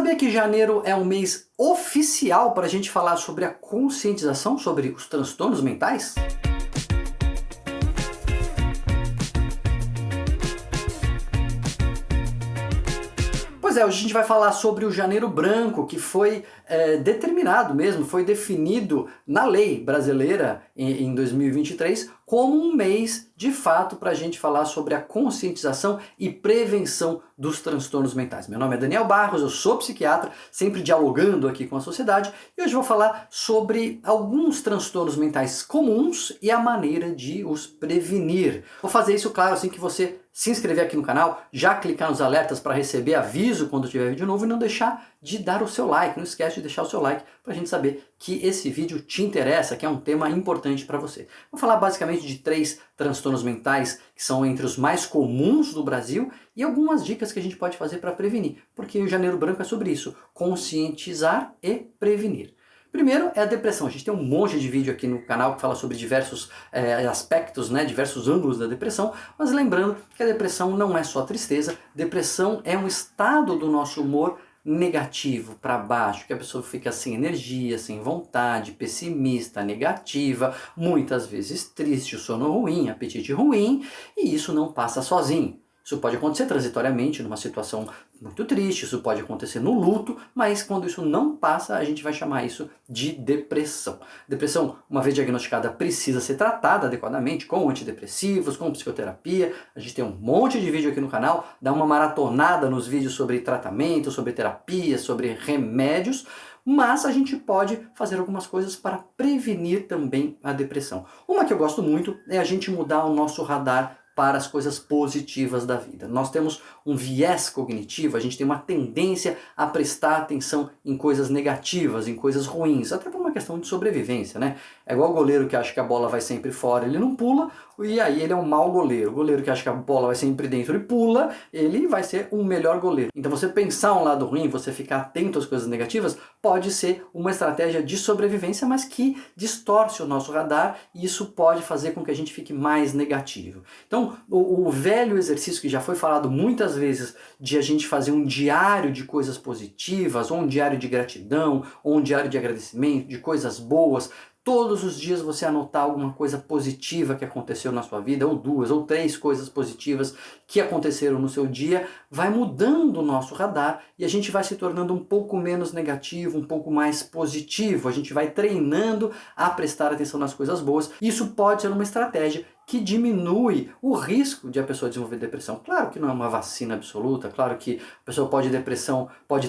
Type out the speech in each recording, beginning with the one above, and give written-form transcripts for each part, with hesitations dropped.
Sabia que janeiro é um mês oficial para a gente falar sobre a conscientização sobre os transtornos mentais? Pois é, hoje a gente vai falar sobre o Janeiro Branco, que foi determinado mesmo, foi definido na lei brasileira em 2023 como um mês de fato para a gente falar sobre a conscientização e prevenção dos transtornos mentais. Meu nome é Daniel Barros, eu sou psiquiatra, sempre dialogando aqui com a sociedade, e hoje vou falar sobre alguns transtornos mentais comuns e a maneira de os prevenir. Vou fazer isso, claro, assim que você se inscrever aqui no canal, já clicar nos alertas para receber aviso quando tiver vídeo novo e não deixar de dar o seu like. Não esquece de deixar o seu like para a gente saber que esse vídeo te interessa, que é um tema importante para você. Vou falar basicamente de 3 transtornos mentais que são entre os mais comuns do Brasil e algumas dicas que a gente pode fazer para prevenir, porque o Janeiro Branco é sobre isso, conscientizar e prevenir. Primeiro é a depressão. A gente tem um monte de vídeo aqui no canal que fala sobre diversos aspectos, diversos ângulos da depressão, mas lembrando que a depressão não é só tristeza, depressão é um estado do nosso humor negativo, para baixo, que a pessoa fica sem energia, sem vontade, pessimista, negativa, muitas vezes triste, o sono ruim, apetite ruim, e isso não passa sozinho. Isso pode acontecer transitoriamente numa situação muito triste, isso pode acontecer no luto, mas quando isso não passa, a gente vai chamar isso de depressão. Depressão, uma vez diagnosticada, precisa ser tratada adequadamente com antidepressivos, com psicoterapia. A gente tem um monte de vídeo aqui no canal, dá uma maratonada nos vídeos sobre tratamento, sobre terapia, sobre remédios, mas a gente pode fazer algumas coisas para prevenir também a depressão. Uma que eu gosto muito é a gente mudar o nosso radar para as coisas positivas da vida. Nós temos um viés cognitivo, a gente tem uma tendência a prestar atenção em coisas negativas, em coisas ruins, até por uma questão de sobrevivência, né? É igual o goleiro que acha que a bola vai sempre fora, ele não pula, e aí ele é um mau goleiro. O goleiro que acha que a bola vai sempre dentro e pula, ele vai ser um melhor goleiro. Então você pensar um lado ruim, você ficar atento às coisas negativas, pode ser uma estratégia de sobrevivência, mas que distorce o nosso radar, e isso pode fazer com que a gente fique mais negativo. Então, o velho exercício que já foi falado muitas vezes de a gente fazer um diário de coisas positivas, ou um diário de gratidão, ou um diário de agradecimento, de coisas boas, todos os dias você anotar alguma coisa positiva que aconteceu na sua vida, ou 2 ou 3 coisas positivas que aconteceram no seu dia, vai mudando o nosso radar e a gente vai se tornando um pouco menos negativo, um pouco mais positivo. A gente vai treinando a prestar atenção nas coisas boas. Isso pode ser uma estratégia que diminui o risco de a pessoa desenvolver depressão. Claro que não é uma vacina absoluta, claro que a pessoa pode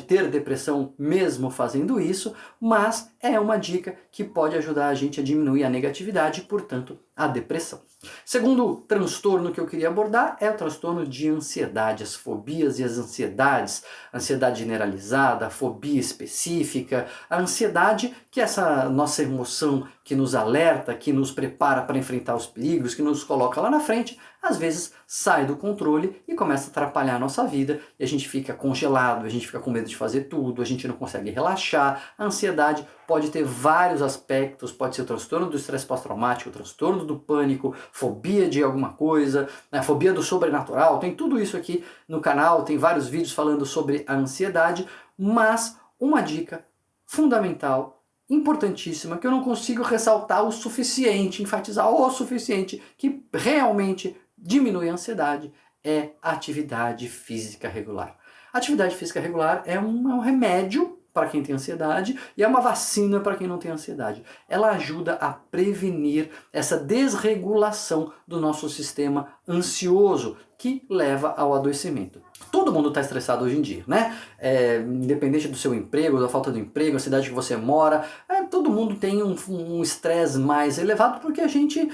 ter depressão mesmo fazendo isso, mas é uma dica que pode ajudar a gente a diminuir a negatividade e, portanto, a depressão. Segundo transtorno que eu queria abordar é o transtorno de ansiedade, as fobias e as ansiedades, ansiedade generalizada, a fobia específica, a ansiedade que é essa nossa emoção que nos alerta, que nos prepara para enfrentar os perigos, que nos coloca lá na frente, às vezes sai do controle e começa a atrapalhar a nossa vida e a gente fica congelado, a gente fica com medo de fazer tudo, a gente não consegue relaxar. A ansiedade pode ter vários aspectos, pode ser o transtorno do estresse pós-traumático, o transtorno do pânico, fobia de alguma coisa, fobia do sobrenatural, tem tudo isso aqui no canal, tem vários vídeos falando sobre a ansiedade, mas uma dica fundamental, importantíssima, que eu não consigo ressaltar o suficiente, enfatizar o suficiente, que realmente diminui a ansiedade, é a atividade física regular. A atividade física regular é um remédio para quem tem ansiedade e é uma vacina para quem não tem ansiedade. Ela ajuda a prevenir essa desregulação do nosso sistema ansioso que leva ao adoecimento. Todo mundo está estressado hoje em dia, né? Independente do seu emprego, da falta do emprego, a cidade que você mora, todo mundo tem um estresse mais elevado porque a gente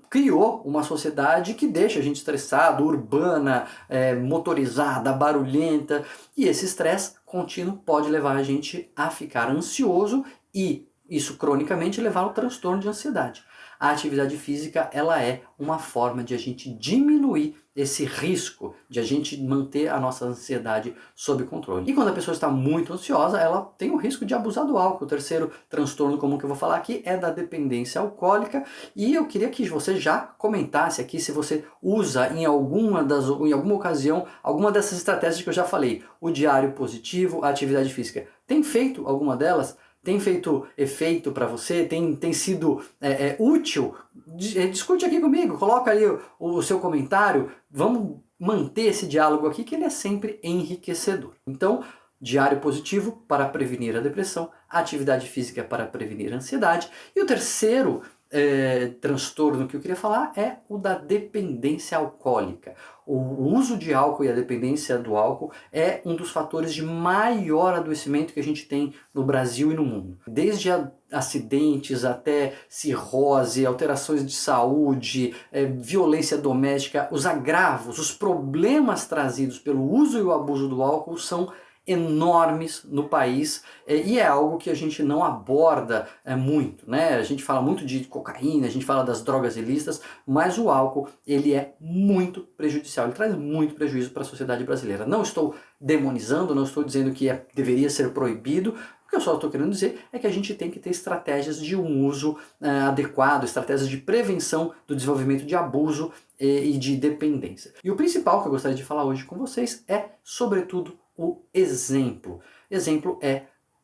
criou uma sociedade que deixa a gente estressado, urbana, motorizada, barulhenta, e esse estresse contínuo pode levar a gente a ficar ansioso e isso cronicamente levar ao transtorno de ansiedade. A atividade física, ela é uma forma de a gente diminuir esse risco de a gente manter a nossa ansiedade sob controle. E quando a pessoa está muito ansiosa, ela tem o risco de abusar do álcool. O terceiro transtorno comum que eu vou falar aqui é da dependência alcoólica, e eu queria que você já comentasse aqui se você usa em alguma ocasião alguma dessas estratégias que eu já falei. O diário positivo, a atividade física. Tem feito alguma delas? Tem feito efeito para você? Tem sido útil? Discute aqui comigo, coloca aí o seu comentário, vamos manter esse diálogo aqui que ele é sempre enriquecedor. Então, diário positivo para prevenir a depressão, atividade física para prevenir a ansiedade, e o terceiro transtorno que eu queria falar é o da dependência alcoólica. O uso de álcool e a dependência do álcool é um dos fatores de maior adoecimento que a gente tem no Brasil e no mundo. Desde acidentes até cirrose, alterações de saúde, violência doméstica, os agravos, os problemas trazidos pelo uso e o abuso do álcool são enormes no país, e é algo que a gente não aborda muito, né? A gente fala muito de cocaína, a gente fala das drogas ilícitas, mas o álcool, ele é muito prejudicial, ele traz muito prejuízo para a sociedade brasileira. Não estou demonizando, não estou dizendo que deveria ser proibido. O que eu só estou querendo dizer é que a gente tem que ter estratégias de um uso adequado, estratégias de prevenção do desenvolvimento de abuso e de dependência. E o principal que eu gostaria de falar hoje com vocês é, sobretudo, o exemplo. Exemplo é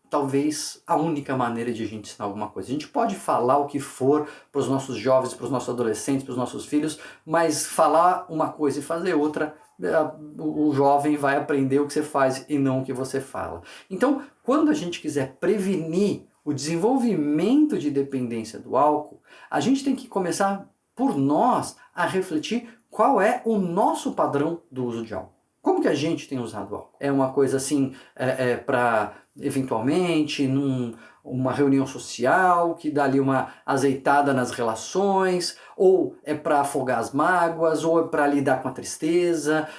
talvez a única maneira de a gente ensinar alguma coisa. A gente pode falar o que for para os nossos jovens, para os nossos adolescentes, para os nossos filhos, mas falar uma coisa e fazer outra, o jovem vai aprender o que você faz e não o que você fala. Então, quando a gente quiser prevenir o desenvolvimento de dependência do álcool, a gente tem que começar por nós a refletir qual é o nosso padrão do uso de álcool. Como que a gente tem usado álcool? É uma coisa assim, para eventualmente, numa reunião social, que dá ali uma azeitada nas relações, ou é para afogar as mágoas, ou é para lidar com a tristeza,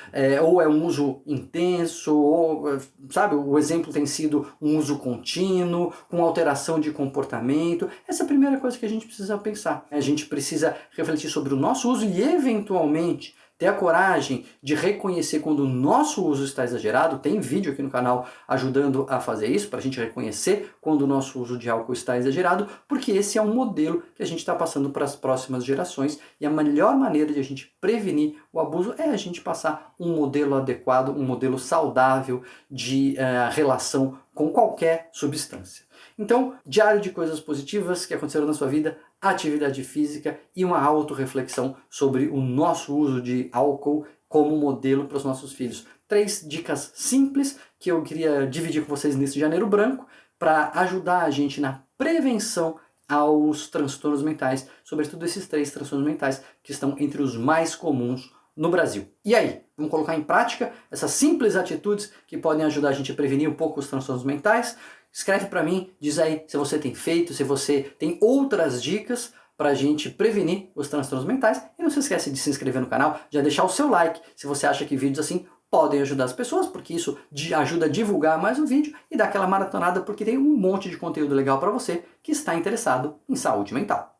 ou é um uso intenso, ou, sabe, o exemplo tem sido um uso contínuo, com alteração de comportamento. Essa é a primeira coisa que a gente precisa pensar. A gente precisa refletir sobre o nosso uso e, eventualmente, ter a coragem de reconhecer quando o nosso uso está exagerado. Tem vídeo aqui no canal ajudando a fazer isso, para a gente reconhecer quando o nosso uso de álcool está exagerado, porque esse é um modelo que a gente está passando para as próximas gerações, e a melhor maneira de a gente prevenir o abuso é a gente passar um modelo adequado, um modelo saudável de relação com qualquer substância. Então, diário de coisas positivas que aconteceram na sua vida, atividade física e uma autorreflexão sobre o nosso uso de álcool como modelo para os nossos filhos. 3 dicas simples que eu queria dividir com vocês nesse Janeiro Branco para ajudar a gente na prevenção aos transtornos mentais, sobretudo esses 3 transtornos mentais que estão entre os mais comuns no Brasil. E aí, vamos colocar em prática essas simples atitudes que podem ajudar a gente a prevenir um pouco os transtornos mentais? Escreve para mim, diz aí se você tem feito, se você tem outras dicas para a gente prevenir os transtornos mentais. E não se esquece de se inscrever no canal, já deixar o seu like se você acha que vídeos assim podem ajudar as pessoas, porque isso ajuda a divulgar mais o vídeo, e dar aquela maratonada porque tem um monte de conteúdo legal para você que está interessado em saúde mental.